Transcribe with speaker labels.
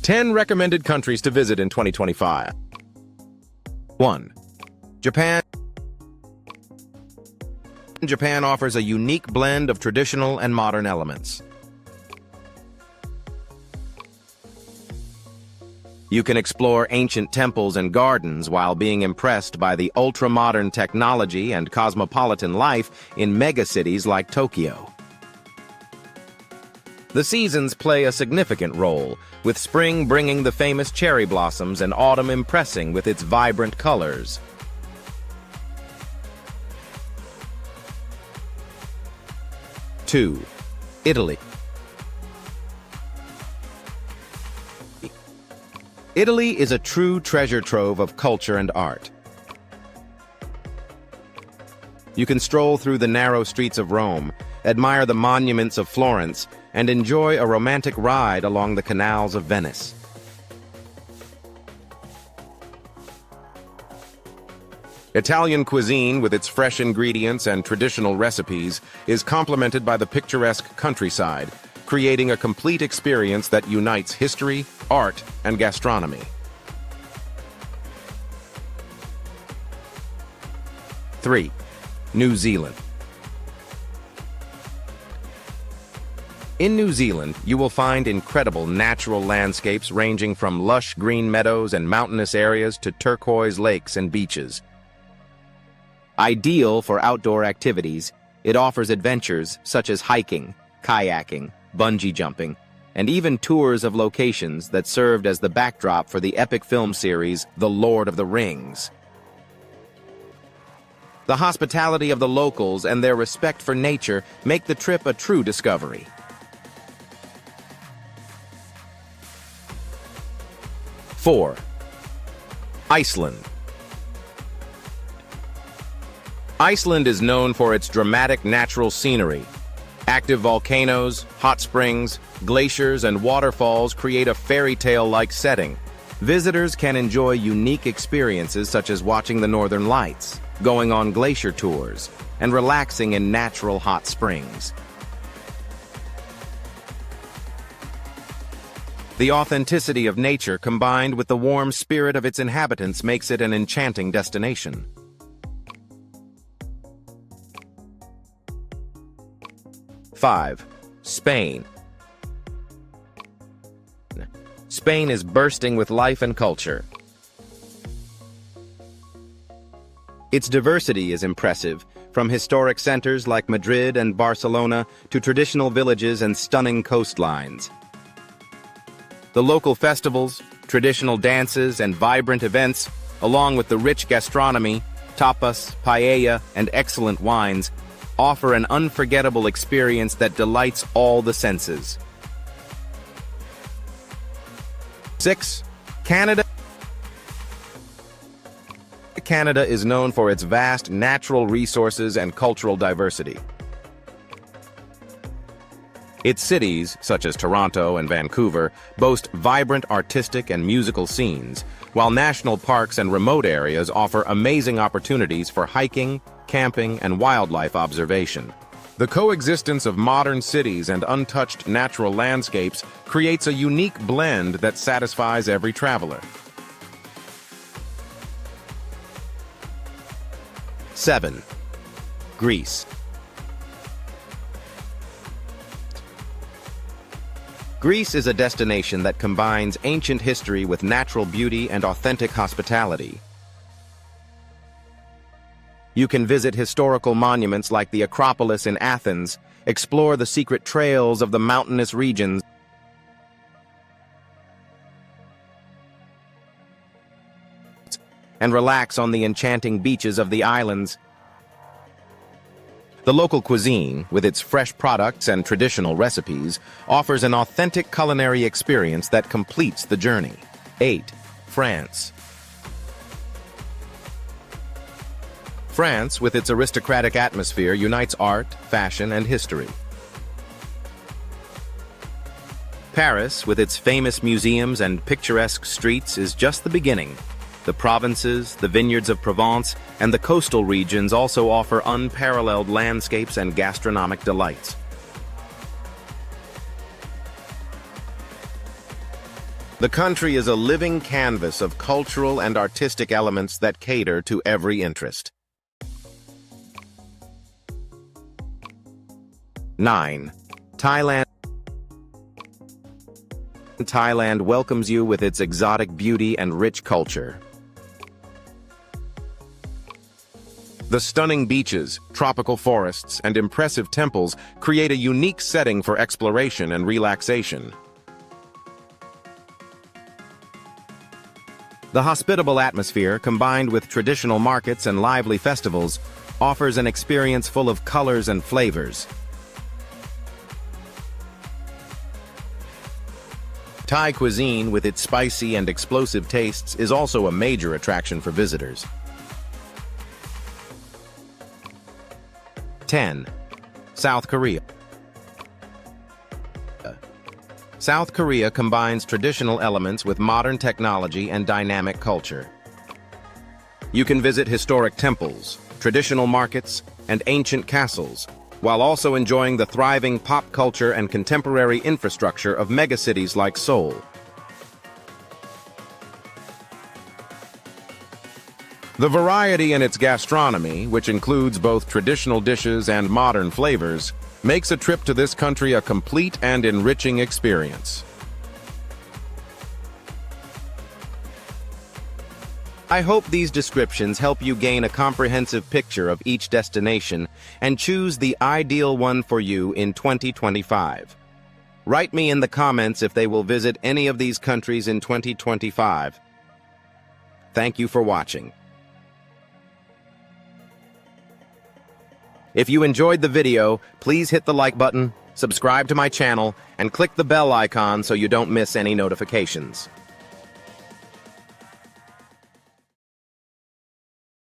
Speaker 1: 10 recommended countries to visit in 2025. 1. Japan. Japan offers a unique blend of traditional and modern elements. You can explore ancient temples and gardens while being impressed by the ultra-modern technology and cosmopolitan life in megacities like Tokyo. The seasons play a significant role, with spring bringing the famous cherry blossoms and autumn impressing with its vibrant colors. Two, Italy. Italy is a true treasure trove of culture and art. You can stroll through the narrow streets of Rome, admire the monuments of Florence, and enjoy a romantic ride along the canals of Venice. Italian cuisine, with its fresh ingredients and traditional recipes, is complemented by the picturesque countryside, creating a complete experience that unites history, art, and gastronomy. 3. New Zealand. In New Zealand, you will find incredible natural landscapes ranging from lush green meadows and mountainous areas to turquoise lakes and beaches. Ideal for outdoor activities, it offers adventures such as hiking, kayaking, bungee jumping, and even tours of locations that served as the backdrop for the epic film series The Lord of the Rings. The hospitality of the locals and their respect for nature make the trip a true discovery. 4. Iceland. Iceland is known for its dramatic natural scenery. Active volcanoes, hot springs, glaciers, and waterfalls create a fairy tale-like setting. Visitors can enjoy unique experiences such as watching the Northern Lights, going on glacier tours, and relaxing in natural hot springs. The authenticity of nature combined with the warm spirit of its inhabitants makes it an enchanting destination. 5. Spain. Spain is bursting with life and culture. Its diversity is impressive, from historic centers like Madrid and Barcelona to traditional villages and stunning coastlines. The local festivals, traditional dances, and vibrant events, along with the rich gastronomy, tapas, paella, and excellent wines, offer an unforgettable experience that delights all the senses. 6. Canada. Canada is known for its vast natural resources and cultural diversity. Its cities, such as Toronto and Vancouver, boast vibrant artistic and musical scenes, while national parks and remote areas offer amazing opportunities for hiking, camping, and wildlife observation. The coexistence of modern cities and untouched natural landscapes creates a unique blend that satisfies every traveler. 7. Greece. Greece is a destination that combines ancient history with natural beauty and authentic hospitality. You can visit historical monuments like the Acropolis in Athens, explore the secret trails of the mountainous regions, and relax on the enchanting beaches of the islands. The local cuisine, with its fresh products and traditional recipes, offers an authentic culinary experience that completes the journey. 8. France. France, with its aristocratic atmosphere, unites art, fashion, and history. Paris, with its famous museums and picturesque streets, is just the beginning. The provinces, the vineyards of Provence, and the coastal regions also offer unparalleled landscapes and gastronomic delights. The country is a living canvas of cultural and artistic elements that cater to every interest. 9. Thailand. Thailand welcomes you with its exotic beauty and rich culture. The stunning beaches, tropical forests, and impressive temples create a unique setting for exploration and relaxation. The hospitable atmosphere, combined with traditional markets and lively festivals, offers an experience full of colors and flavors. Thai cuisine, with its spicy and explosive tastes, is also a major attraction for visitors. 10. South Korea. South Korea combines traditional elements with modern technology and dynamic culture. You can visit historic temples, traditional markets, and ancient castles, while also enjoying the thriving pop culture and contemporary infrastructure of megacities like Seoul. The variety in its gastronomy, which includes both traditional dishes and modern flavors, makes a trip to this country a complete and enriching experience. I hope these descriptions help you gain a comprehensive picture of each destination and choose the ideal one for you in 2025. Write me in the comments if they will visit any of these countries in 2025. Thank you for watching. If you enjoyed the video, please hit the like button, subscribe to my channel, and click the bell icon so you don't miss any notifications.